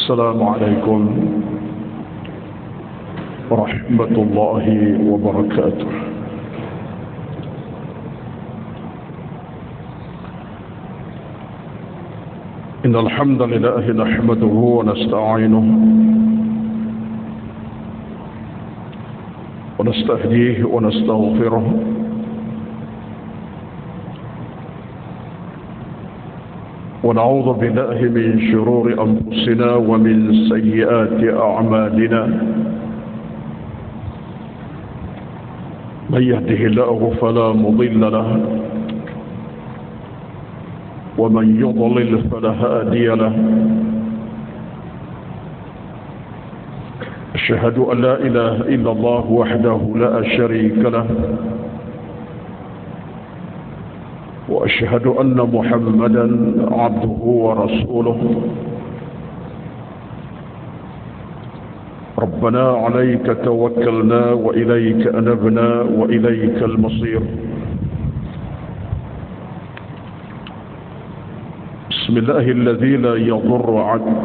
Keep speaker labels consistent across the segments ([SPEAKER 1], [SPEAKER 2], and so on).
[SPEAKER 1] السلام عليكم ورحمة الله وبركاته. إن الحمد لله نحمده ونستعينه ونستهديه ونستغفره ونعوذ بالله من شرور أنفسنا ومن سيئات أعمالنا. من يهده الله فلا مضل له ومن يضلل فلا هادي له. أشهد أن لا إله إلا الله وحده لا شريك له وأشهد أن محمدا عبده ورسوله. ربنا عليك توكلنا وإليك أنبنا وإليك المصير. بسم الله الذي لا يضر عنه.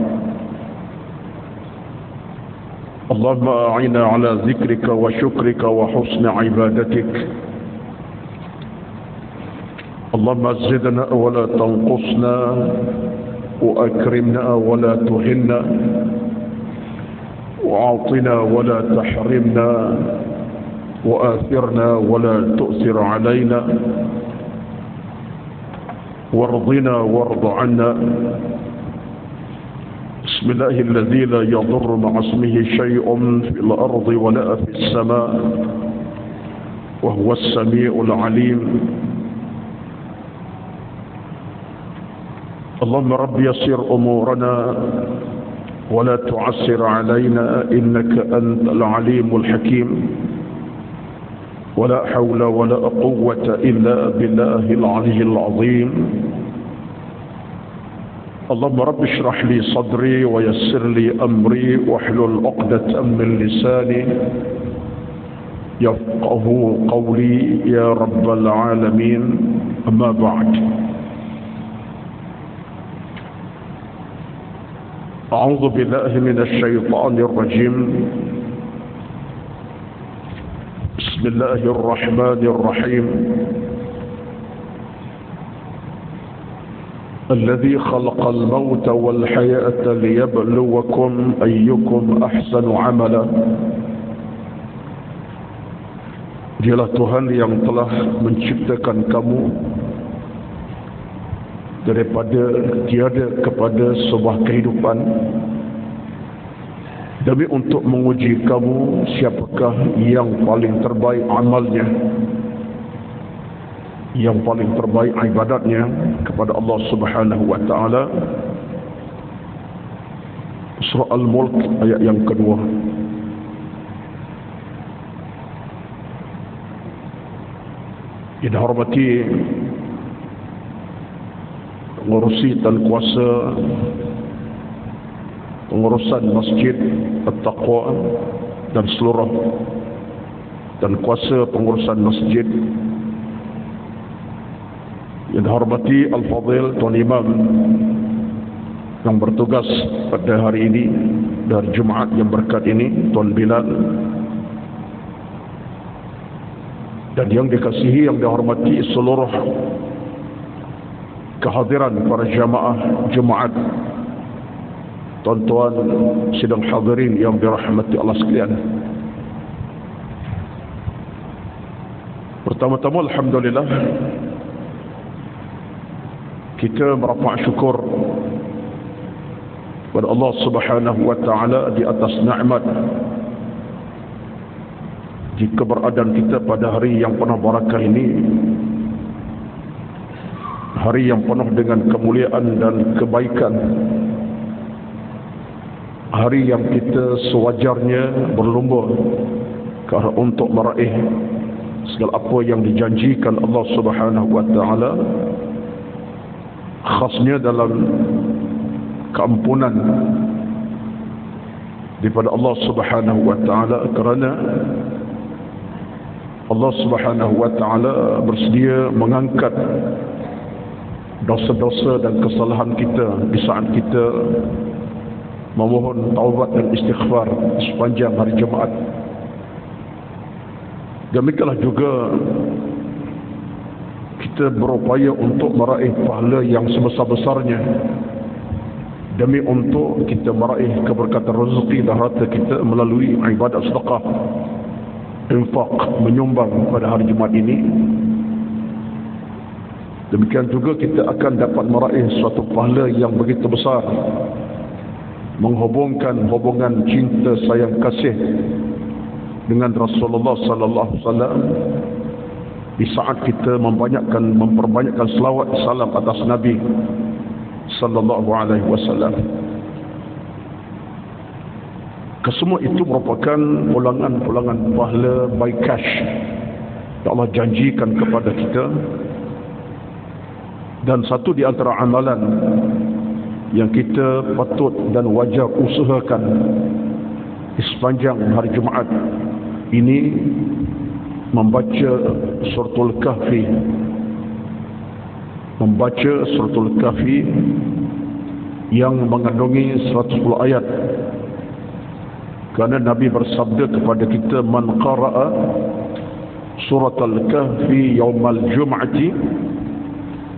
[SPEAKER 1] اللهم أعنا على ذكرك وشكرك وحسن عبادتك. اللهم زدنا ولا تنقصنا وأكرمنا ولا تهنا وأعطنا ولا تحرمنا وآثرنا ولا تؤثر علينا وارضنا وارض عنا. بسم الله الذي لا يضر مع اسمه شيء في الأرض ولا في السماء وهو السميع العليم. اللهم رب يسر أمورنا ولا تعسر علينا إنك أنت العليم الحكيم. ولا حول ولا قوة إلا بالله العلي العظيم. اللهم رب اشرح لي صدري ويسر لي أمري واحلل عقدة من لساني يفقه قولي يا رب العالمين. أما بعد، أعوذ بالله من الشيطان الرجيم. بسم الله الرحمن الرحيم. الذي خلق الموت والحياة ليبلوكم أيكم أحسن عملا. Dialah Tuhan yang telah menciptakan kamu daripada tiada kepada sebuah kehidupan demi untuk menguji kamu siapakah yang paling terbaik amalnya, yang paling terbaik ibadatnya kepada Allah Subhanahu wa taala. Surah Al-Mulk ayat yang kedua. Yang dihormati pengurusi dan kuasa pengurusan Masjid At-Taqwa dan seluruh dan kuasa pengurusan masjid, yang dihormati Al-Fadhil Tuan Imam yang bertugas pada hari ini dari Jumaat yang berkat ini, Tuan Bilal, dan yang dikasihi, yang dihormati seluruh kehadiran para jamaah Jumaat, tuan-tuan sidang hadirin yang dirahmati Allah sekalian. Pertama-tama alhamdulillah kita merafak syukur kepada Allah Subhanahu wa taala di atas nikmat di keberadaan kita pada hari yang penuh barakah ini, hari yang penuh dengan kemuliaan dan kebaikan, hari yang kita sewajarnya berlumba untuk meraih segala apa yang dijanjikan Allah Subhanahu wa taala, khasnya dalam keampunan daripada Allah Subhanahu wa taala, kerana Allah Subhanahu wa taala bersedia mengangkat dosa-dosa dan kesalahan kita di saat kita memohon taubat dan istighfar sepanjang hari Jumaat. Demikianlah juga kita berupaya untuk meraih pahala yang sebesar-besarnya demi untuk kita meraih keberkatan rezeki dan harta kita melalui ibadat sedekah, infak, menyumbang pada hari Jumaat ini. Demikian juga kita akan dapat meraih suatu pahala yang begitu besar, menghubungkan hubungan cinta sayang kasih dengan Rasulullah sallallahu alaihi wasallam di saat kita memperbanyakkan selawat salam atas Nabi sallallahu alaihi wasallam. Kesemua itu merupakan pulangan-pulangan pahala by cash yang Allah janjikan kepada kita. Dan satu di antara amalan yang kita patut dan wajar usahakan di sepanjang hari Jumaat ini membaca suratul Kahfi. Membaca suratul Kahfi yang mengandungi 110 ayat. Kerana Nabi bersabda kepada kita, man qara'a suratul Kahfi yaumal jum'ati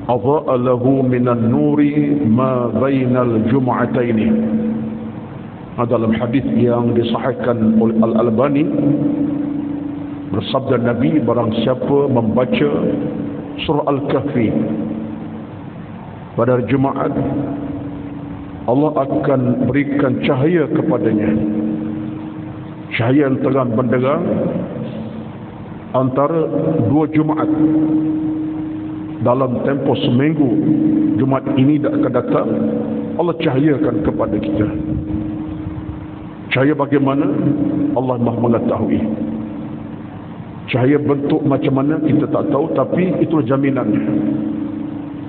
[SPEAKER 1] adha'a lahu minan nuri ma bainal jum'ataini. Dalam hadis yang disahihkan oleh Al-Albani, bersabda Nabi, barang siapa membaca surah Al-Kahfi pada hari Jumaat, Allah akan berikan cahaya kepadanya, cahaya yang terang benderang antara dua Jumaat. Dalam tempoh seminggu Jumaat ini akan datang, Allah cahayakan kepada kita. Cahaya bagaimana? Allah Maha mengetahui. Cahaya bentuk macam mana kita tak tahu, tapi itulah jaminannya.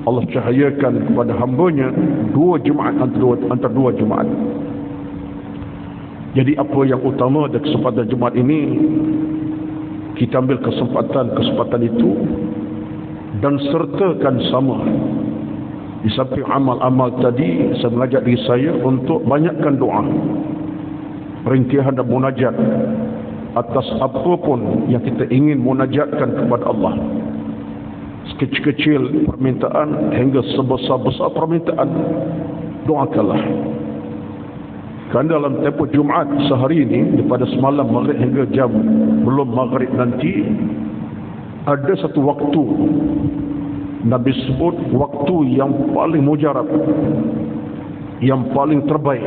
[SPEAKER 1] Allah cahayakan kepada hambanya dua Jumaat antara dua Jumaat. Jadi apa yang utama dari kesempatan Jumaat ini, kita ambil kesempatan itu dan sertakan sama. Di samping amal-amal tadi, saya mengajak diri saya untuk banyakkan doa, perintihan dan munajat atas apapun yang kita ingin munajatkan kepada Allah. Sekecil-kecil permintaan hingga sebesar-besar permintaan, doakanlah. Kerana dalam tempoh Jumaat sehari ini, daripada semalam maghrib hingga jam belum maghrib nanti, ada satu waktu Nabi sebut waktu yang paling mujarab, yang paling terbaik,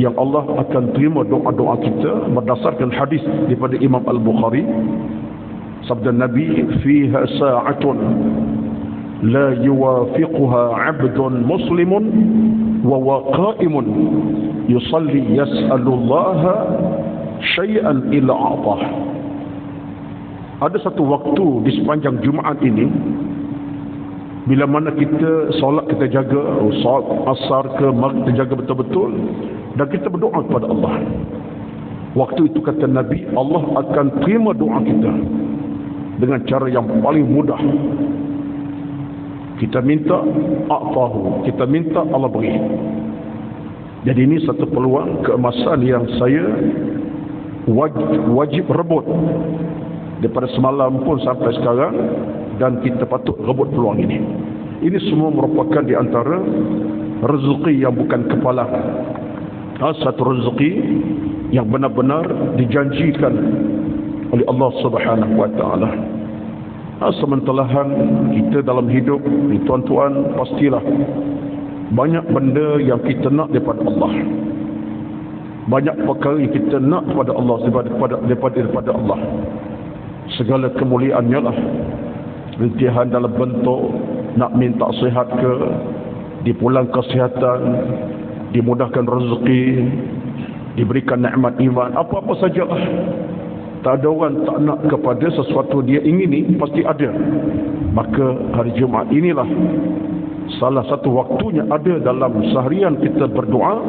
[SPEAKER 1] yang Allah akan terima doa-doa kita berdasarkan hadis daripada Imam Al-Bukhari. Sabda Nabi, fiha sa'atun la yuwafiquha 'abdun muslimun wa huwa qa'imun yusalli yas'alullaha syai'an illa a'tah. Ada satu waktu di sepanjang Jumaat ini, bila mana kita solat kita jaga, solat asar ke maghrib kita jaga betul-betul, dan kita berdoa kepada Allah. Waktu itu kata Nabi, Allah akan terima doa kita dengan cara yang paling mudah. Kita minta, a'tahu, kita minta, Allah beri. Jadi ini satu peluang keemasan yang saya wajib rebut daripada semalam pun sampai sekarang, dan kita patut rebut peluang ini. Ini semua merupakan di antara rezeki yang bukan kepala. Satu rezeki yang benar-benar dijanjikan oleh Allah Subhanahu wa taala. Sementelahan kita dalam hidup ni, tuan-tuan, pastilah banyak benda yang kita nak daripada Allah. Banyak perkara yang kita nak daripada Allah, daripada Allah. Segala kemuliaannya lah, rintihan dalam bentuk nak minta sihat ke, dipulang kesihatan, dimudahkan rezeki, diberikan nikmat iman, apa-apa sajalah. Tak ada orang tak nak kepada sesuatu dia ingini, pasti ada. Maka hari Jumaat inilah salah satu waktunya ada dalam seharian kita berdoa.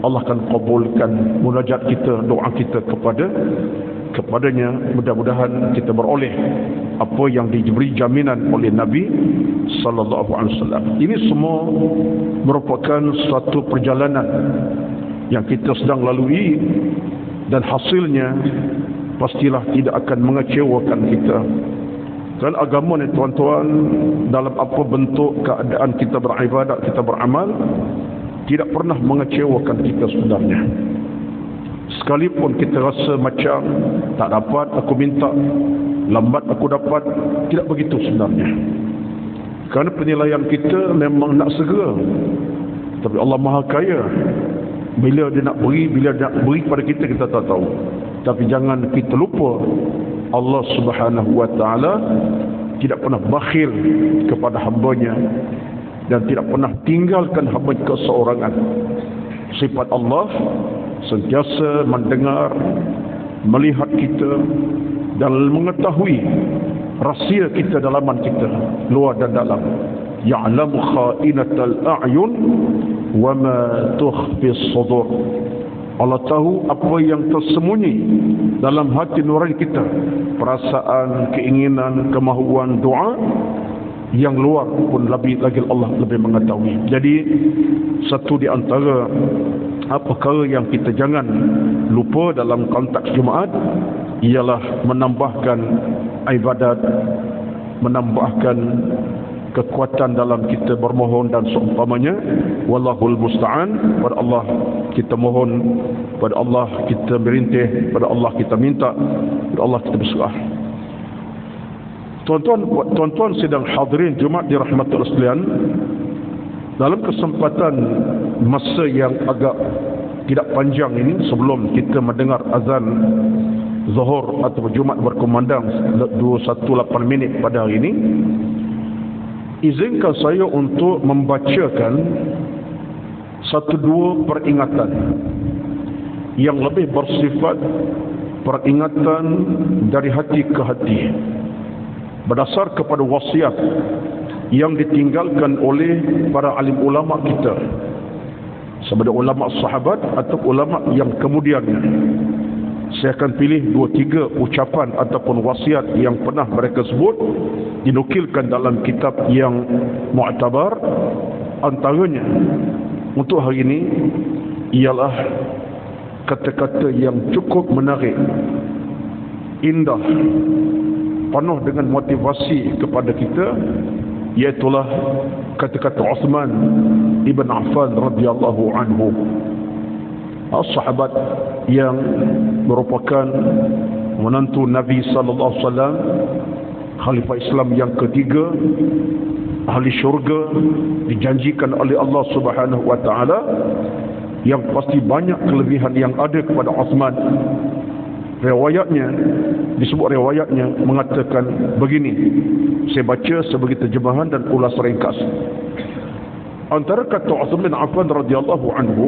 [SPEAKER 1] Allah akan kabulkan munajat kita, doa kita kepadanya. Mudah-mudahan kita beroleh apa yang diberi jaminan oleh Nabi sallallahu alaihi wasallam. Ini semua merupakan suatu perjalanan yang kita sedang lalui, dan hasilnya pastilah tidak akan mengecewakan kita. Dan agama ni tuan-tuan, dalam apa bentuk keadaan kita beribadat, kita beramal, tidak pernah mengecewakan kita sebenarnya. Sekalipun kita rasa macam tak dapat, aku minta, lambat aku dapat, tidak begitu sebenarnya. Kerana penilaian kita memang nak segera. Tapi Allah Maha Kaya. Bila dia nak beri, bila dia nak beri kepada kita, kita tak tahu. Tapi jangan kita lupa, Allah Subhanahu wa ta'ala tidak pernah bakhil kepada hambanya, dan tidak pernah tinggalkan hamba keseorangan. Sifat Allah sentiasa mendengar, melihat kita, dan mengetahui rahsia kita, dalaman kita, luar dan dalam. Ya'lamu kha'inatal a'yun wa ma tukhfis sudur. Allah tahu apa yang tersembunyi dalam hati nurani kita, perasaan, keinginan, kemahuan, doa. Yang luar pun lebih lagi Allah lebih mengetahui. Jadi satu di antara perkara yang kita jangan lupa dalam konteks Jumaat ialah menambahkan ibadat, menambahkan kekuatan dalam kita bermohon dan seumpamanya. Wallahul musta'an. Pada Allah kita mohon, pada Allah kita merintih, pada Allah kita minta, pada Allah kita berserah. Tuan-tuan sedang hadirin Jumaat dirahmati Allah sekalian, dalam kesempatan masa yang agak tidak panjang ini, sebelum kita mendengar azan Zuhur atau Jumaat berkumandang 218 minit pada hari ini, izinkan saya untuk membacakan satu dua peringatan yang lebih bersifat peringatan dari hati ke hati, berdasar kepada wasiat yang ditinggalkan oleh para alim ulama kita, sama ada ulama sahabat atau ulama yang kemudiannya. Saya akan pilih 2-3 ucapan ataupun wasiat yang pernah mereka sebut, dinukilkan dalam kitab yang mu'tabar. Antaranya untuk hari ini ialah kata-kata yang cukup menarik, indah, penuh dengan motivasi kepada kita, iaitulah kata-kata Uthman ibn Affan radhiyallahu anhu, sahabat yang merupakan menantu Nabi sallallahu alaihi wasallam, khalifah Islam yang ketiga, ahli syurga, dijanjikan oleh Allah Subhanahu wa taala, yang pasti banyak kelebihan yang ada kepada Uthman. Riwayatnya, disebut riwayatnya mengatakan begini, saya baca sebagai terjemahan dan ulas ringkas. Antara kata Uthman bin Affan radhiyallahu anhu,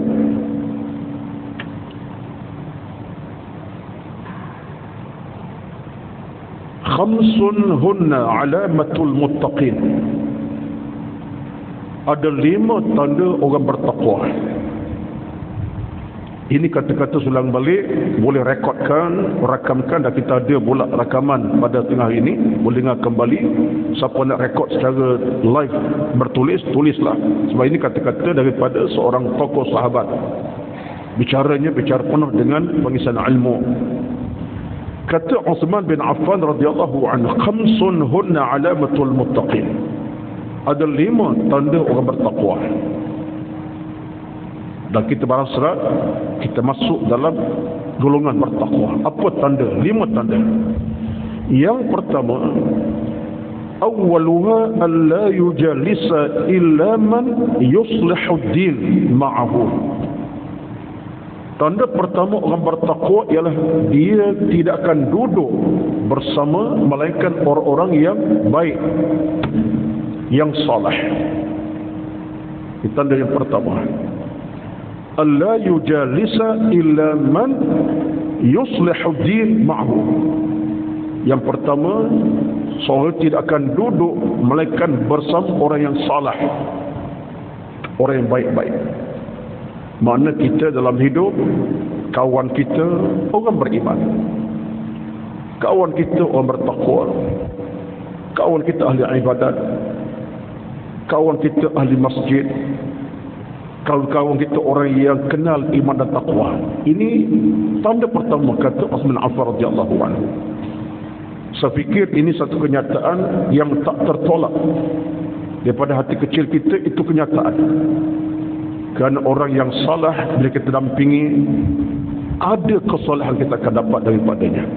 [SPEAKER 1] khamsun hunna alamatul muttaqin. Ada 5 tanda orang bertakwa. Ini kata-kata sulang balik, boleh rakamkan, dan kita ada pula rakaman pada tengah ini, boleh dengar kembali. Siapa nak rekod secara live bertulis, tulislah, sebab ini kata-kata daripada seorang tokoh sahabat. Bicara penuh dengan pengisahan ilmu. Kata Uthman bin Affan radhiyallahu anhu, khamsun hunna alamatul muttaqin. Ada 5 tanda orang bertakwa. Dan kita berhasrat kita masuk dalam golongan bertakwa. Apa tanda? 5 tanda. Yang pertama, awwaluha an la yujalisa illa man yuslihu ad-din ma'ahu. Tanda pertama orang bertakwa ialah dia tidak akan duduk bersama melainkan orang-orang yang baik, yang saleh. Itu tanda yang pertama. Allah yujalisa illa man yuslihu din ma'hu. Yang pertama, seorang tidak akan duduk melainkan bersama orang yang salah, orang yang baik-baik. Makna kita dalam hidup, kawan kita orang beriman. Kawan kita orang bertakwa, kawan kita ahli ibadat, kawan kita ahli masjid, kawan-kawan kita orang yang kenal iman dan takwa. Ini tanda pertama kata Uthman Affan radhiyallahu anhu. Saya fikir ini satu kenyataan yang tak tertolak daripada hati kecil kita. Itu kenyataan. Kerana orang yang salah bila kita dampingi, ada kesalahan kita akan dapat daripadanya.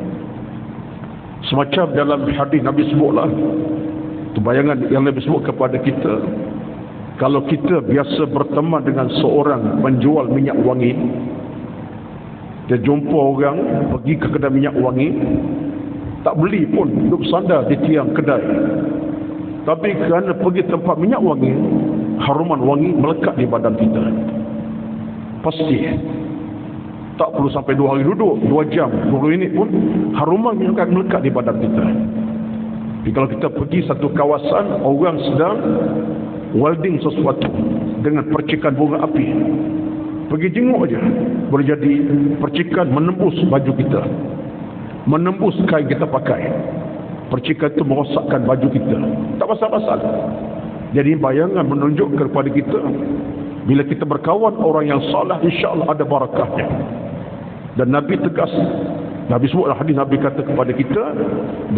[SPEAKER 1] Semacam dalam hadis Nabi sebutlah, itu bayangan yang Nabi sebut kepada kita. Kalau kita biasa berteman dengan seorang penjual minyak wangi, dia jumpa orang pergi ke kedai minyak wangi, tak beli pun, duduk sandar di tiang kedai. Tapi kerana pergi tempat minyak wangi, haruman wangi melekat di badan kita. Pasti. Tak perlu sampai 2 hari duduk, 2 jam, 20 minit pun haruman yang akan melekat di badan kita. Jadi kalau kita pergi satu kawasan, orang sedang welding sesuatu dengan percikan bunga api, pergi jenguk aja, boleh jadi percikan menembus baju kita, menembus kain kita pakai. Percikan itu merosakkan baju kita, tak pasal-pasal. Jadi bayangan menunjukkan kepada kita, bila kita berkawan orang yang salah, insya-Allah ada barakahnya. Dan Nabi tegas, Nabi sebut hadis, Nabi kata kepada kita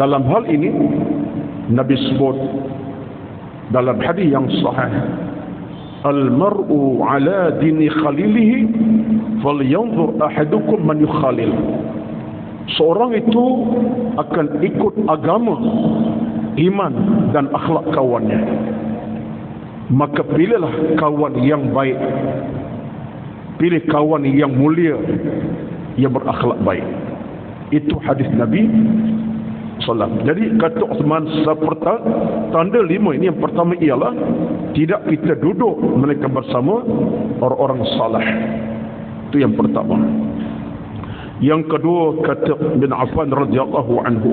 [SPEAKER 1] dalam hal ini, Nabi sebut dalam hadis yang sahih, al-mar'u ala dini khalilihi falyanzur ahadukum man yukhalil. Seorang itu akan ikut agama, iman dan akhlak kawannya. Maka pilihlah kawan yang baik, pilih kawan yang mulia, yang berakhlak baik. Itu hadis Nabi SAW. Jadi kata Uthman, tanda 5 ini, yang pertama ialah tidak kita duduk mereka bersama orang-orang salah. Itu yang pertama. Yang kedua kata bin Affan radhiyallahu anhu,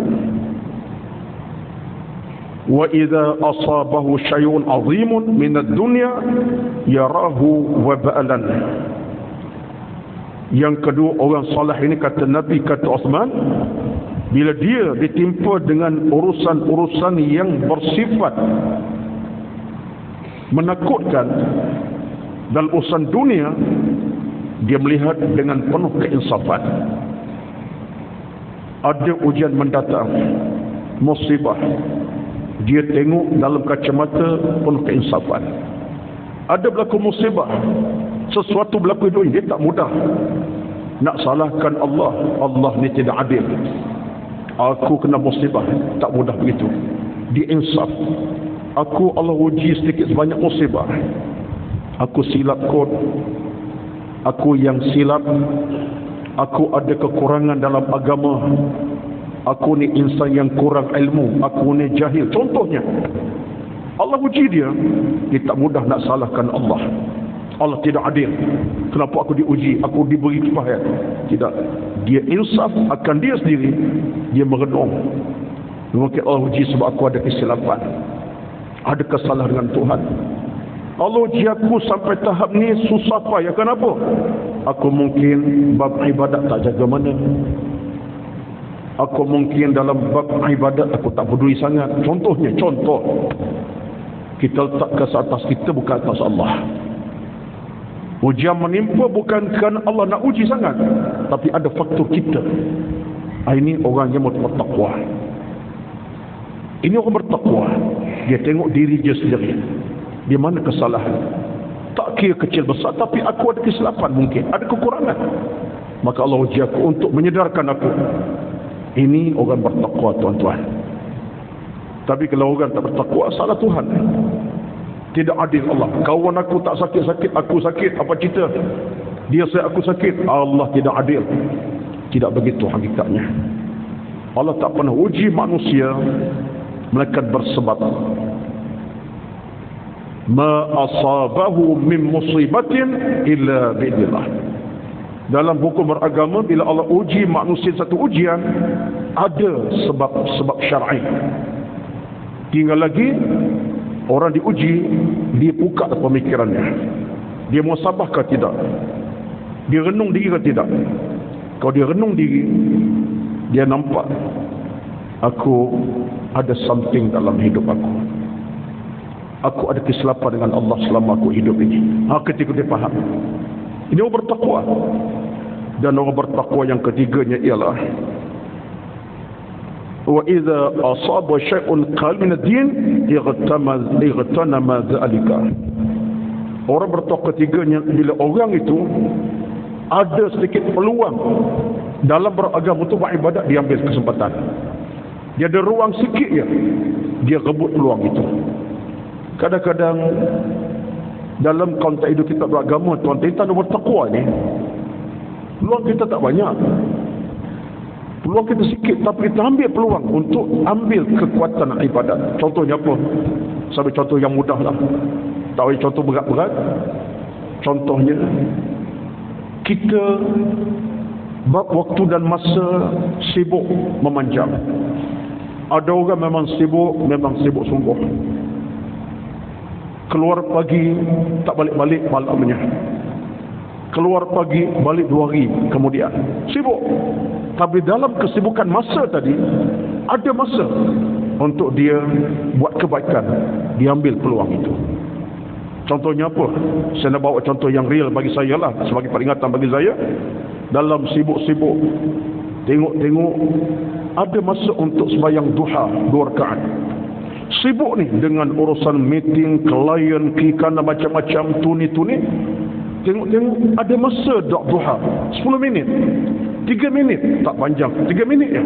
[SPEAKER 1] wa idza asabahu syai'un 'azimun min ad-dunya yarahu waba'lan. Yang kedua, orang salah ini kata Nabi, kata Uthman, bila dia ditimpa dengan urusan-urusan yang bersifat menakutkan dalam urusan dunia, dia melihat dengan penuh keinsafan. Ada ujian mendatang, musibah, dia tengok dalam kacamata penuh keinsafan. Ada berlaku musibah, sesuatu berlaku dunia, dia tak mudah nak salahkan Allah. Allah ni tidak adil, aku kena musibah, tak mudah begitu. Dia insaf. Aku Allah uji sedikit sebanyak musibah, aku silap kot, aku yang silap, aku ada kekurangan dalam agama, aku ni insan yang kurang ilmu, aku ni jahil. Contohnya, Allah uji dia, dia tak mudah nak salahkan Allah. Allah tidak adil, kenapa aku diuji, aku diberi kepahian? Tidak, dia insaf akan dia sendiri. Dia merenung, mungkin Allah uji sebab aku ada kesilapan, ada kesalahan dengan Tuhan. Allah uji aku sampai tahap ni susah payah. Kenapa? Aku mungkin bab ibadat tak jaga mana, aku mungkin dalam bab ibadat aku tak peduli sangat. Contohnya, contoh kita letak ke atas kita, bukan atas Allah. Ujian menimpa bukan kerana Allah nak uji sangat, tapi ada faktor kita. Ini orang yang bertakwa. Ini orang bertakwa, dia tengok diri dia sendiri, di mana kesalahan. Tak kira kecil besar, tapi aku ada kesilapan, mungkin ada kekurangan. Maka Allah uji aku untuk menyedarkan aku. Ini orang bertakwa, tuan-tuan. Tapi kalau orang tak bertakwa, salah Tuhan. Tidak adil Allah. Kawan aku tak sakit-sakit, aku sakit, apa cerita? Dia saya, aku sakit. Allah tidak adil. Tidak begitu hakikatnya. Allah tak pernah uji manusia melainkan bersebab. Ma asabahu min musibatin illa bi'idznillah. Dalam hukum beragama, bila Allah uji manusia satu ujian, ada sebab syar'i. Tinggal lagi orang diuji, dia buka pemikirannya, dia muhasabah ke tidak, dia renung diri ke tidak. Kalau dia renung diri, dia nampak Aku ada something dalam hidup aku. Aku ada kesilapan dengan Allah selama aku hidup ini. Ketika dia faham, ini orang bertakwa. Dan orang bertakwa yang ketiganya ialah wa idza asaba syai'un qal min ad-din igtanama dzalika. Orang bertakwa ketiganya bila orang itu ada sedikit peluang dalam beragama untuk beribadat, dia ambil kesempatan. Dia ada ruang sikit ya, dia rebut peluang itu. Kadang-kadang dalam konteks hidup kita beragama, tuan-tuan, kita bertakwa ni, peluang kita tak banyak. Peluang kita sikit, tapi kita ambil peluang untuk ambil kekuatan ibadat. Contohnya apa? Sampai contoh yang mudah lah. Tak boleh contoh berat-berat. Contohnya, kita waktu dan masa sibuk memanjang. Ada orang memang sibuk sungguh. Keluar pagi, tak balik-balik malamnya. Keluar pagi, balik 2 hari kemudian. Sibuk. Tapi dalam kesibukan masa tadi, ada masa untuk dia buat kebaikan. Dia ambil peluang itu. Contohnya apa? Saya nak bawa contoh yang real bagi saya lah, sebagai peringatan bagi saya. Dalam sibuk-sibuk, tengok-tengok, ada masa untuk sembahyang duha 2 rakaat. Sibuk ni dengan urusan meeting, klien, kikana macam-macam, tuni-tuni. Tengok-tengok, ada masa duha 10 minit, 3 minit, tak panjang, 3 minit ya.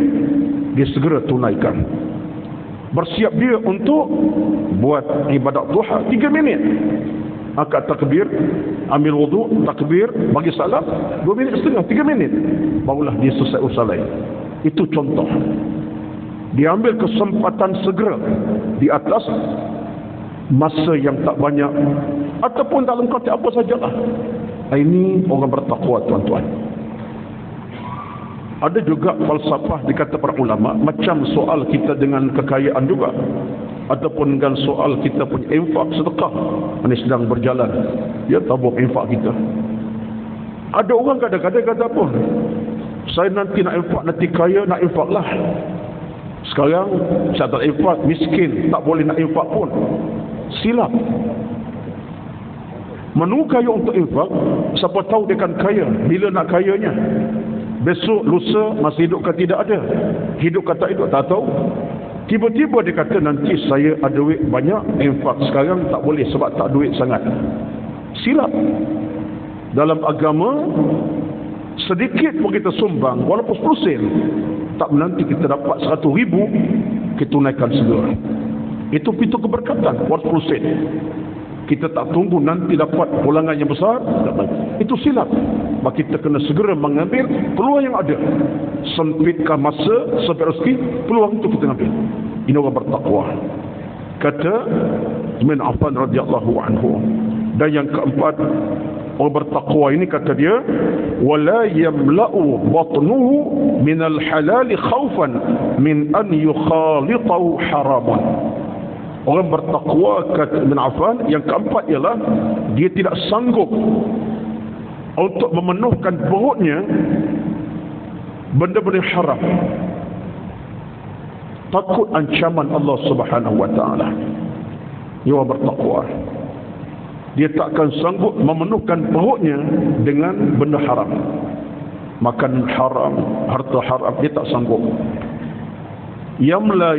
[SPEAKER 1] Dia segera tunaikan. Bersiap dia untuk buat ibadat duha 3 minit. Angkat takbir, ambil wudu, takbir, bagi salam 2 minit setengah, 3 minit, barulah dia selesai urusan lain. Itu contoh. Dia ambil kesempatan segera di atas masa yang tak banyak, ataupun dalam konteks apa sajalah. Ini orang bertakwa, tuan-tuan. Ada juga falsafah dikata para ulama, macam soal kita dengan kekayaan juga, ataupun dengan soal kita punya infak, sedekah. Ini sedang berjalan, dia tabung infak kita. Ada orang kadang-kadang kata apa, saya nanti nak infak, nanti kaya, nak infak lah. Sekarang saya tak infak, miskin, tak boleh nak infak pun. Silap. Menunggu kaya untuk infak, siapa tahu dia akan kaya. Bila nak kayanya? Besok, lusa, masih hidup ke tidak ada? Hidup ke tak hidup, tak tahu. Tiba-tiba dia kata, nanti saya ada duit banyak, infak. Sekarang tak boleh sebab tak duit sangat. Silap. Dalam agama, sedikit pun kita sumbang, walaupun 10 sen, tak menanti kita dapat 100,000, kita tunaikan segera. Itu pintu keberkatan, walaupun 10 sen. Kita tak tunggu nanti dapat pulangan yang besar. Itu silap. Maka kita kena segera mengambil peluang yang ada. Sempitkan masa, sempit rezeki, peluang itu kita ambil. Ini orang bertakwa. Kata Uthman Affan radhiyallahu anhu. Dan yang keempat, orang bertakwa ini kata dia, wala yamla'u batnuhu minal halali khawfan min an yukhalitahu haraman. Orang bertakwa, kata Ibn Affan, yang keempat ialah dia tidak sanggup untuk memenuhkan perutnya benda-benda haram. Takut ancaman Allah Subhanahu wa taala. Dia orang bertakwa. Dia takkan sanggup memenuhkan perutnya dengan benda haram. Makan haram, harta haram, dia tak sanggup. Yamla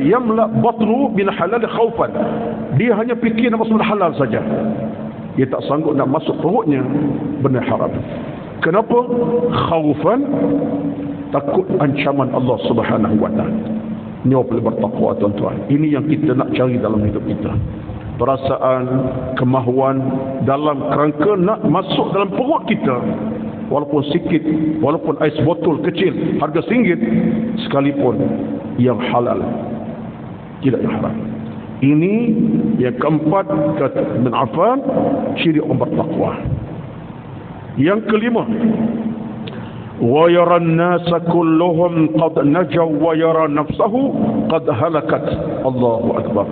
[SPEAKER 1] batnu bin halal khawfan. Dia hanya fikir nak masuk halal saja. Dia tak sanggup nak masuk perutnya benda haram. Kenapa? Khawfan, takut ancaman Allah Subhanahu wa taala. Ini orang perlu bertakwa, tuan-tuan. Ini yang kita nak cari dalam hidup kita. Perasaan, kemahuan dalam kerangka nak masuk dalam perut kita, walaupun sikit, walaupun ais botol kecil harga RM1, sekalipun yang halal, tidak yang haram. Ini yang keempat, kata Ibn Affan, ciri orang bertakwa. Yang kelima, wa yara an-nasa kulluhum qad najaw wa yara nafsahu qad halakat. Allahu akbar.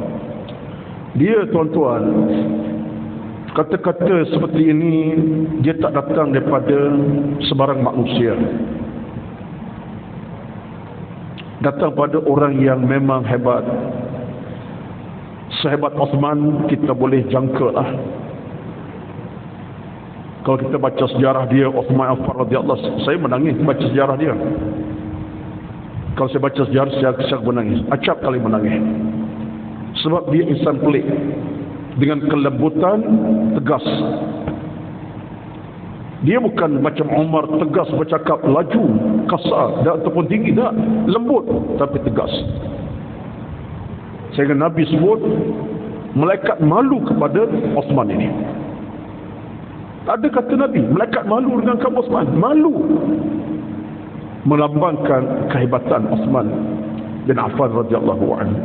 [SPEAKER 1] Dia, tuan-tuan, kata-kata seperti ini dia tak datang daripada sebarang manusia. datang pada orang yang memang hebat. Sehebat Osman kita boleh jangka lah. Kalau kita baca sejarah dia, Osman Affan radhiyallahu anhu, saya menangis baca sejarah dia. Kalau saya baca sejarah, saya menangis, acap kali menangis. Sebab dia insan pelik, dengan kelembutan, tegas. Dia bukan macam Umar, tegas bercakap, laju, kasar, ataupun tinggi, tak. Lembut, tapi tegas. Sehingga Nabi sebut, malaikat malu kepada Osman ini. Ada kata Nabi, malaikat malu dengan kamu Osman. Malu. Melambangkan kehebatan Osman bin Affan radhiyallahu anhu.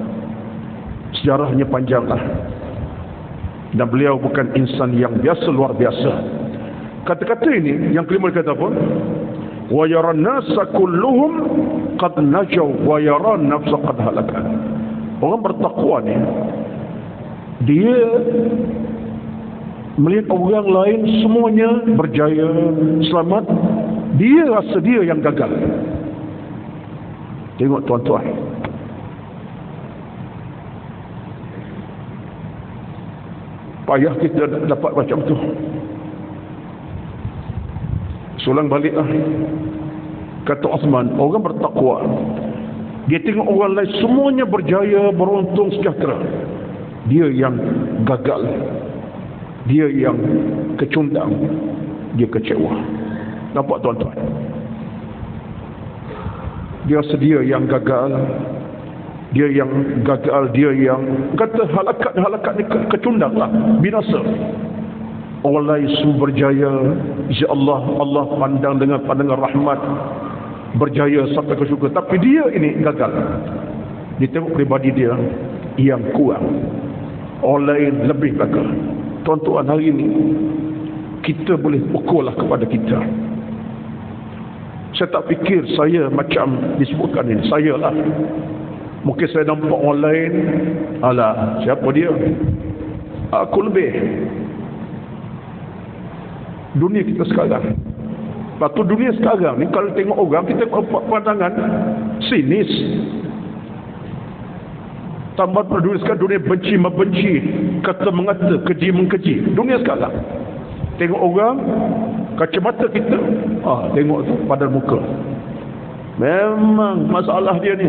[SPEAKER 1] Sejarahnya panjanglah. Dan beliau bukan insan yang biasa, luar biasa. Kata-kata ini yang kelima kata apa? Wa yaran nasa kulluhum qad najaw wa yaran nafsa qad halakat. Orang bertakwa ni, dia melihat orang lain semuanya berjaya, selamat, dia rasa dia yang gagal. Tengok tuan-tuan, payah kita dapat macam tu. Sulang baliklah. Kata Osman, orang bertakwa, dia tengok orang lain semuanya berjaya, beruntung, sejahtera, dia yang gagal, dia yang kecundang, dia kecewa. Nampak tuan-tuan? Dia rasa dia yang gagal, dia yang gagal, dia yang kata halakat ni kecundang lah, binasa. Orang lain semua berjaya, insya-Allah Allah pandang dengan pandangan rahmat, berjaya sampai ke syurga, tapi dia ini gagal. Dia tengok pribadi dia yang kurang, orang lain lebih gagal. Tuan-tuan, hari ini kita boleh pukullah kepada kita. Saya tak fikir saya macam disebutkan ini, saya lah. Mungkin saya nampak orang lain, alah siapa dia, aku lebih. Dunia kita sekarang, lepas tu dunia sekarang ni kalau tengok orang, kita tengok pandangan sinis. Tambah dunia sekarang, dunia benci membenci, kata mengata, keji mengkeji. Dunia sekarang tengok orang, kacamata kita, tengok tu pada muka, memang masalah dia ni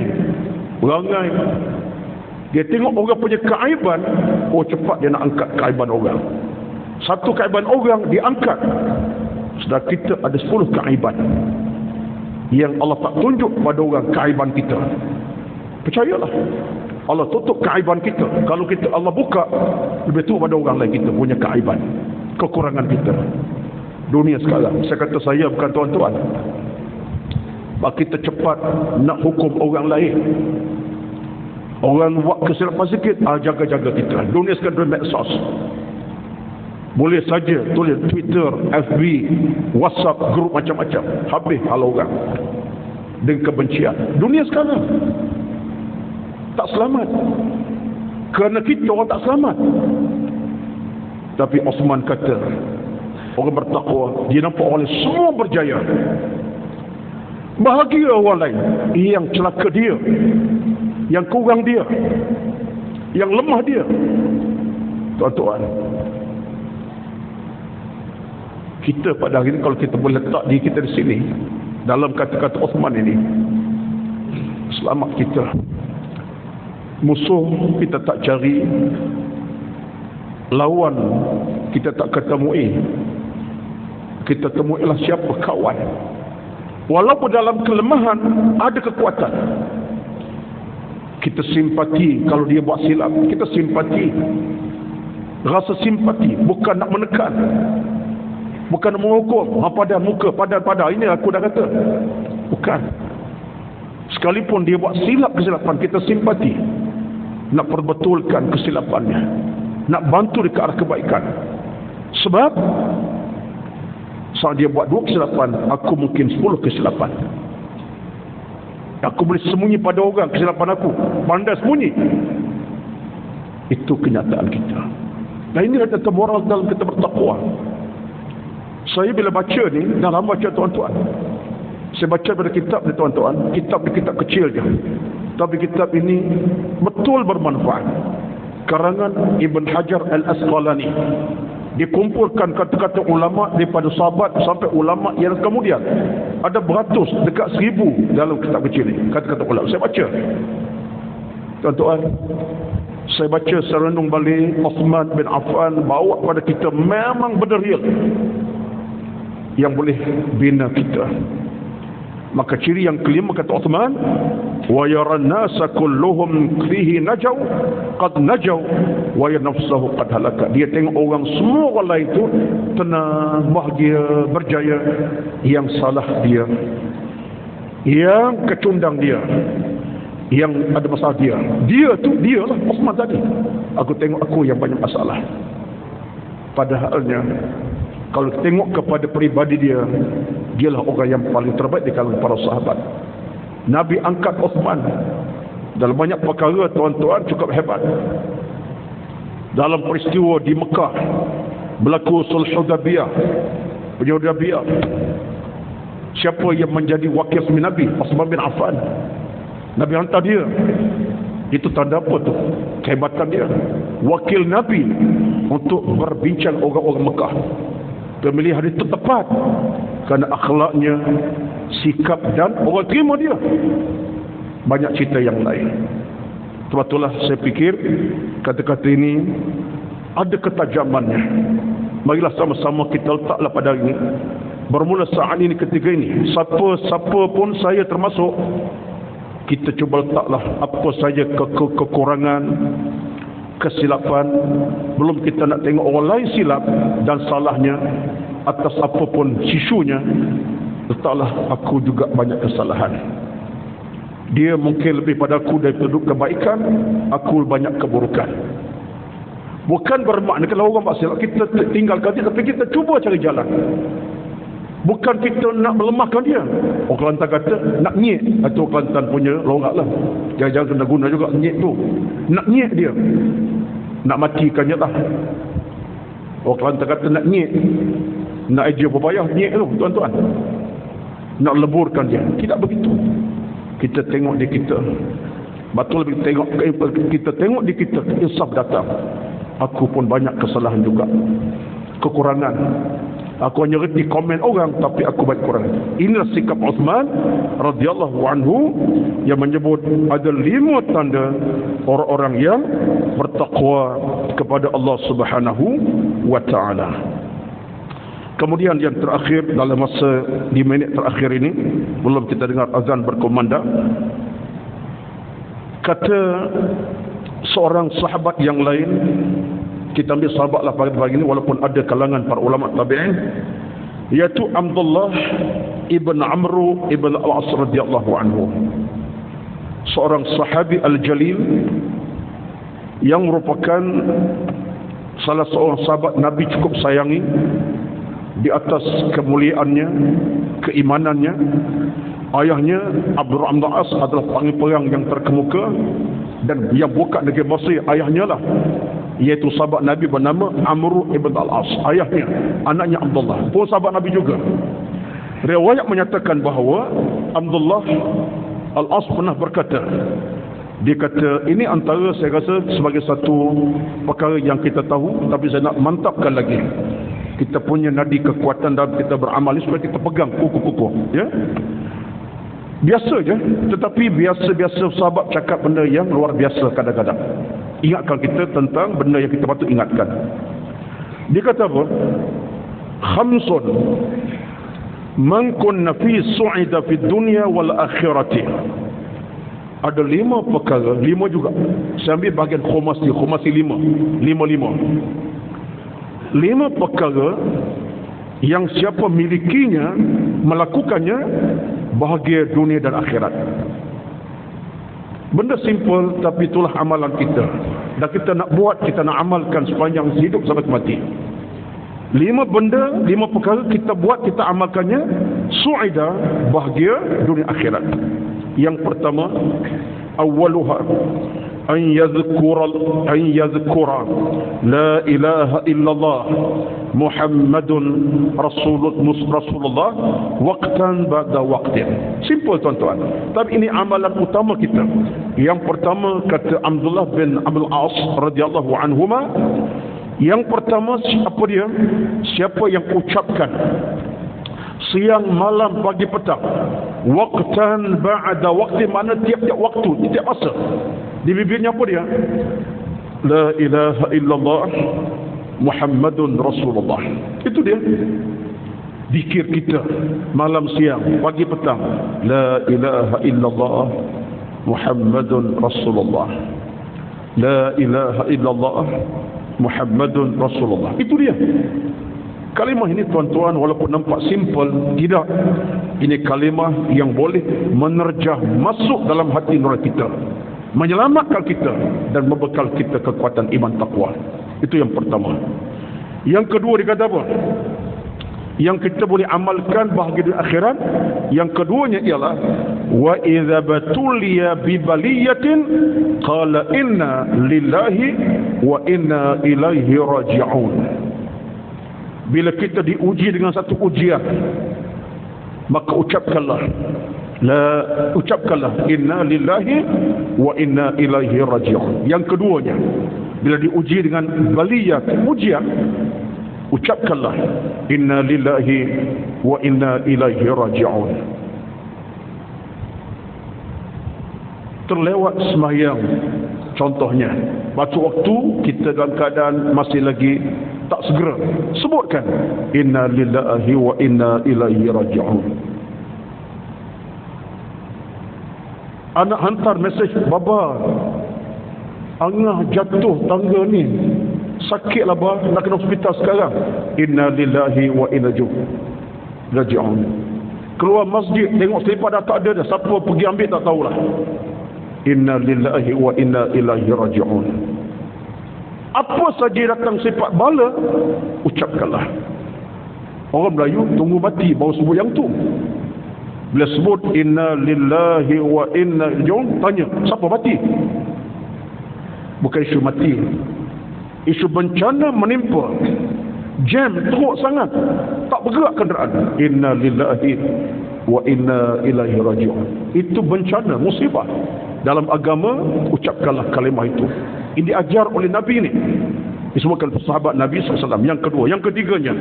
[SPEAKER 1] berangai. Dia tengok orang punya keaiban, cepat dia nak angkat keaiban orang. Satu keaiban orang diangkat, sedang kita ada 10 keaiban yang Allah tak tunjuk pada orang keaiban kita. Percayalah, Allah tutup keaiban kita. Kalau kita Allah buka, lebih tu pada orang lain kita punya keaiban, kekurangan kita. Dunia sekarang, saya kata saya bukan tuan-tuan, kita cepat nak hukum orang lain. Orang buat kesilapan sikit, jaga-jaga kita. Dunia sekarang dunia medsos, boleh saja tulis Twitter, FB, WhatsApp, grup macam-macam, habis hal orang dengan kebencian. Dunia sekarang tak selamat, kerana kita orang tak selamat. Tapi Osman kata, orang bertakwa, dia nampak orang semua berjaya, bahagia orang lain, yang celaka dia, yang kurang dia, yang lemah dia. Tuan-tuan, kita pada hari ini, kalau kita boleh letak diri kita di sini dalam kata-kata Osman ini, selamat kita. Musuh kita tak cari, lawan kita tak ketemui, kita temuilah siapa kawan. Walaupun dalam kelemahan ada kekuatan, kita simpati. Kalau dia buat silap, kita simpati, rasa simpati, bukan nak menekan, bukan menghukum, padan muka, padan. Ini aku dah kata, bukan. Sekalipun dia buat silap kesilapan, kita simpati, nak perbetulkan kesilapannya, nak bantu dia ke arah kebaikan. Sebab saat dia buat 2 kesilapan, aku mungkin 10 kesilapan. Aku boleh sembunyi pada orang kesilapan aku, pandai sembunyi. Itu kenyataan kita. Dan ini adalah moral dalam kita bertakwa. Saya bila baca ni, dalam baca tuan-tuan, Saya baca pada kitab ni tuan-tuan, kitab kecil je, tapi kitab ini betul bermanfaat. Karangan Ibn Hajar Al-Asqalani. Dikumpulkan kata-kata ulama daripada sahabat sampai ulama yang kemudian. Ada beratus, dekat 1000 dalam kitab kecil ni, kata-kata ulama. Saya baca. Tuan-tuan, saya baca serenung balik Uthman bin Affan bawa pada kita memang benar real yang boleh bina kita. Maka ciri yang kelima kata Uthman, wa yaran nasa kulluhum fihi najaw qad najaw wa nafsuhu qad halaka. Dia tengok orang semua orang lain itu tenang, bahagia, berjaya, yang salah dia, yang kecundang dia, yang ada masalah dia. Dia lah Uthman tadi. Aku tengok aku yang banyak masalah. Padahalnya kalau tengok kepada peribadi dia, dialah orang yang paling terbaik di kalangan para sahabat. Nabi angkat Uthman dalam banyak perkara, tuan-tuan, cukup hebat. Dalam peristiwa di Mekah berlaku Sulh Hudaybiyah, siapa yang menjadi wakil Nabi? Uthman bin Affan. Nabi hantar dia. Itu tanda apa tu? Kehebatan dia. Wakil Nabi untuk berbincang orang-orang Mekah. Pemilihan itu tepat kerana akhlaknya, sikap dan orang terima dia. Banyak cerita yang lain. Sebab saya fikir kata-kata ini ada ketajamannya. Marilah sama-sama kita letaklah pada ini. Bermula saat ini, ketika ini, siapa pun, saya termasuk, kita cuba letaklah apa saja kekurangan, kesilapan. Belum kita nak tengok orang lain silap dan salahnya, atas apapun sisunya, letaklah aku juga banyak kesalahan. Dia mungkin lebih pada aku daripada kebaikan, aku banyak keburukan. Bukan bermakna kalau orang buat silap kita tinggalkan dia, tapi kita cuba cari jalan. Bukan kita nak melemahkan dia. Orang Kelantan kata nak nyek, atau Kelantan punya lorak lah, jangan-jangan kena guna juga nyek tu. Nak nyek dia, nak matikannya lah. Orang Kelantan kata nak nyek, nak aja berbayar nyek tu, tuan-tuan. Nak leburkan dia. Tidak begitu. Kita tengok di kita. Betul kita tengok di kita, insaf datang. Aku pun banyak kesalahan juga, kekurangan. Aku hanya reti komen orang, tapi aku banyak kurang. Inilah sikap Uthman radhiyallahu anhu yang menyebut ada 5 tanda orang-orang yang bertakwa kepada Allah Subhanahu wa taala. Kemudian yang terakhir, dalam masa 5 minit terakhir ini, belum kita dengar azan berkumandang, kata seorang sahabat yang lain, kita ambil sahabatlah pagi-pagi ini walaupun ada kalangan para ulama tabi'in, iaitu Abdullah ibn Amr ibn al-As radhiyallahu anhu, seorang sahabi al-jalil yang merupakan salah seorang sahabat Nabi cukup sayangi di atas kemuliaannya, keimanannya. Ayahnya Abdurrahman bin As adalah panglima perang yang terkemuka, dan yang buka negeri Mesir ayahnya lah, iaitu sahabat Nabi bernama Amr ibn al-As. Ayahnya, anaknya Abdullah, pun sahabat Nabi juga. Riwayat menyatakan bahawa Abdullah al-As pernah berkata, dia kata, ini antara saya rasa sebagai satu perkara yang kita tahu, tapi saya nak mantapkan lagi kita punya nadi kekuatan dalam kita beramal ini supaya kita pegang kukuh-kukuh, ya. Biasa je, tetapi biasa-biasa sahabat cakap benda yang luar biasa kadang-kadang. Ingatkan kita tentang benda yang kita patut ingatkan. Dia kata apa? Khamsun man kunna fi su'ida fi dunya wal akhirati. Ada 5 perkara, 5 juga. Saya ambil bahagian khumasi 5. 5 perkara yang siapa milikinya, melakukannya, bahagia dunia dan akhirat. Benda simple, tapi itulah amalan kita. Dan kita nak buat, kita nak amalkan sepanjang hidup sampai mati. 5 benda, 5 perkara kita buat, kita amalkannya, su'ida, bahagia dunia akhirat. Yang pertama, awwaluha an yadhkura la ilaha illallah Muhammadun Rasulullah waqtan ba'da waqtin. Simple tuan-tuan. Tapi ini amalan utama kita. Yang pertama kata Abdullah bin Abdul As radhiyallahu anhuma, yang pertama apa dia? Siapa yang ucapkan siang, malam, pagi, petang, waqtan ba'da waqti, mana tiap-tiap waktu, tiap masa, di bibirnya apa dia? La ilaha illallah Muhammadun Rasulullah. Itu dia zikir kita malam, siang, pagi, petang. La ilaha illallah Muhammadun Rasulullah. La ilaha illallah Muhammadun Rasulullah. Itu dia. Kalimah ini tuan-tuan, walaupun nampak simple, tidak. Ini kalimah yang boleh menerjah masuk dalam hati nurani kita, menyelamatkan kita dan membekal kita kekuatan iman taqwa. Itu yang pertama. Yang kedua dikata apa? Yang kita boleh amalkan bahagia di akhirat. Yang keduanya ialah wa idza batuliya bi baliyatin qala inna lillahi wa inna ilaihi raji'un. Bila kita diuji dengan satu ujian, maka ucapkanlah inna lillahi wa inna ilaihi raji'un. Yang keduanya, bila diuji dengan baliyah, ujian, ucapkanlah inna lillahi wa inna ilaihi raji'un. Terlewat sembahyang contohnya, waktu kita dalam keadaan masih lagi tak segera, sebutkan inna lillahi wa inna ilaihi raji'un. Anak hantar mesej, baba angah jatuh tangga ni, sakitlah bah, nak kena hospital sekarang. Inna lillahi wa inna raji'un. Keluar masjid, tengok selipar dah tak ada dah, siapa pergi ambil tak tahulah. Inna lillahi wa inna ilaihi raji'un. Apa saja datang sifat bala, ucapkanlah. Orang Melayu tunggu mati baru sebut yang tu. Bila sebut inna lillahi wa inna ilaihi raji'un, tanya siapa mati? Bukan isu mati, isu bencana menimpa, jam teruk sangat, tak bergerak kenderaan. Inna lillahi wa inna ilaihi raji'un. Itu bencana, musibah. Dalam agama, ucapkanlah kalimah itu. Ini diajar oleh Nabi ini, disebutkan sahabat Nabi SAW. Yang kedua, yang ketiganya,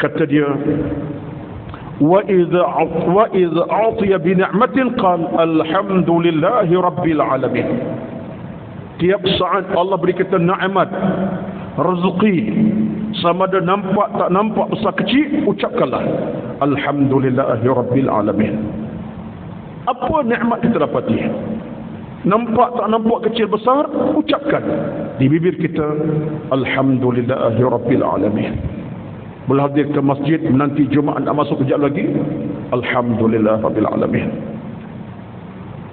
[SPEAKER 1] kata dia, wa idza a'tiya bi ni'matin qala alhamdulillahi rabbil alamin. Tiap saat Allah beri kita nikmat, rezeki, sama ada nampak tak nampak, besar kecil, ucapkanlah alhamdulillahi rabbil alamin. Apa nikmat kita dapati? Nampak tak nampak, kecil besar, ucapkan di bibir kita alhamdulillahi rabbil alamin. Boleh hadir ke masjid menanti Jumaat nak masuk kejap lagi, alhamdulillah rabbil alamin.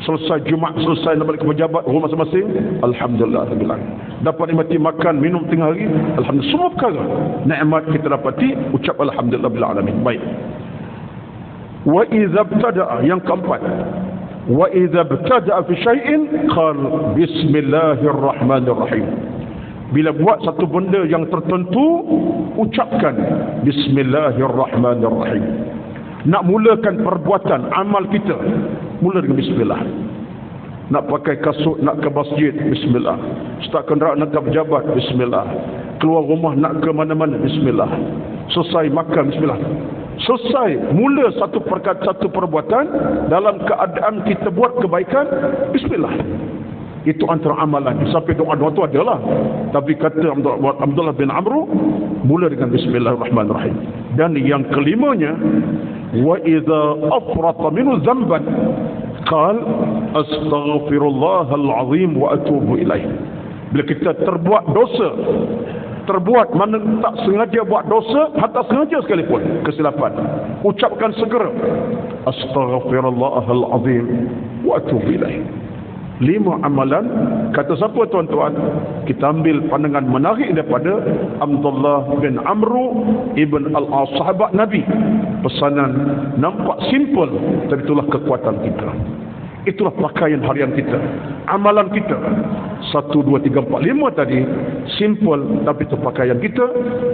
[SPEAKER 1] Selesai Jumaat, selesai nak balik ke pejabat rumah masing-masing, alhamdulillah rabbil alamin. Dapat nikmati makan minum tengah hari, alhamdulillah. Semua perkara nikmat kita dapati, ucap alhamdulillah rabbil alamin. Baik. Wa idza ibtada'a, yang keempat, wa idza ibtada'a fi syai'in qala bismillahirrahmanirrahim. Bila buat satu benda yang tertentu, ucapkan bismillahirrahmanirrahim. Nak mulakan perbuatan amal kita, mula dengan bismillah. Nak pakai kasut, nak ke masjid, bismillah. Start kenderaan nak ke pejabat, bismillah. Keluar rumah nak ke mana-mana, bismillah. Selesai makan, bismillah. Selesai mula satu perbuatan, dalam keadaan kita buat kebaikan, bismillah. Itu antara amalan. Sampai doa-doa itu adalah, tapi kata Abdullah bin Amru, mula dengan bismillahirrahmanirrahim. Dan yang kelimanya, wa idza afrata minhu dhanban qal astaghfirullahal azim wa atubu ilaih. Bila kita terbuat dosa, mana tak sengaja buat dosa, hatta sengaja sekalipun kesilapan, ucapkan segera astaghfirullahal azim wa atubu ilaih. 5 amalan. Kata siapa tuan-tuan? Kita ambil pandangan menarik daripada Abdullah bin Amru ibn al-As, sahabat Nabi. Pesanan nampak simple, tapi itulah kekuatan kita. Itulah pakaian harian kita, amalan kita. 1, 2, 3, 4, 5 tadi simple tapi terpakaian kita.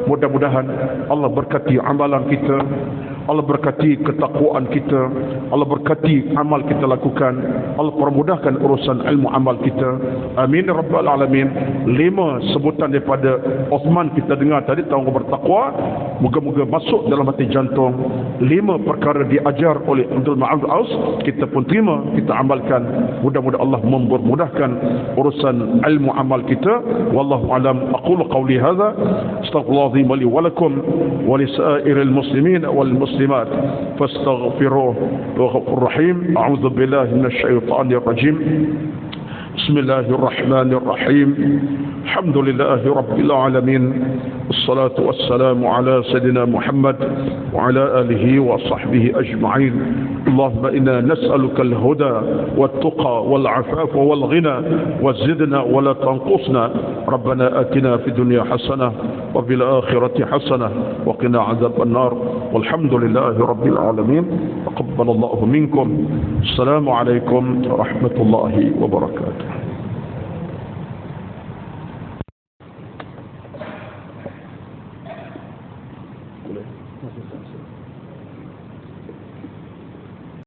[SPEAKER 1] Mudah-mudahan Allah berkati amalan kita, Allah berkati ketakwaan kita, Allah berkati amal kita lakukan, Allah permudahkan urusan ilmu amal kita. Amin ya rabbal alamin. 5 sebutan daripada Uthman kita dengar tadi, tangguh bertakwa, moga-moga masuk dalam hati jantung. 5 perkara diajar oleh Abdul Ma'ad Aus, kita pun terima, kita amalkan. Mudah-mudahan Allah mempermudahkan urusan ilmu amal kita. Wallahu alam. Aqulu qawli hadza astaghfirullahalazim li wa lakum wa li sa'iril muslimin wal muslimat fastaghfiruhu wa ghafurur rahim. A'udzu billahi minasy syaithanir rajim. Bismillahirrahmanirrahim. Alhamdulillahi rabbil alamin. Wassalatu wassalamu ala sayyidina Muhammad wa ala alihi wa sahbihi ajma'in. Allahumma inna nas'aluka al-huda wat-tuqa wal-'afafa wal-ghina wazidna wa la tanqusna. Rabbana atina fid dunya hasanah wa fil akhirati hasanah wa qina 'adzaban nar. Walhamdulillahi rabbil alamin. Taqabbalallahu minkum. Assalamu alaikum warahmatullahi wabarakatuh. Boleh.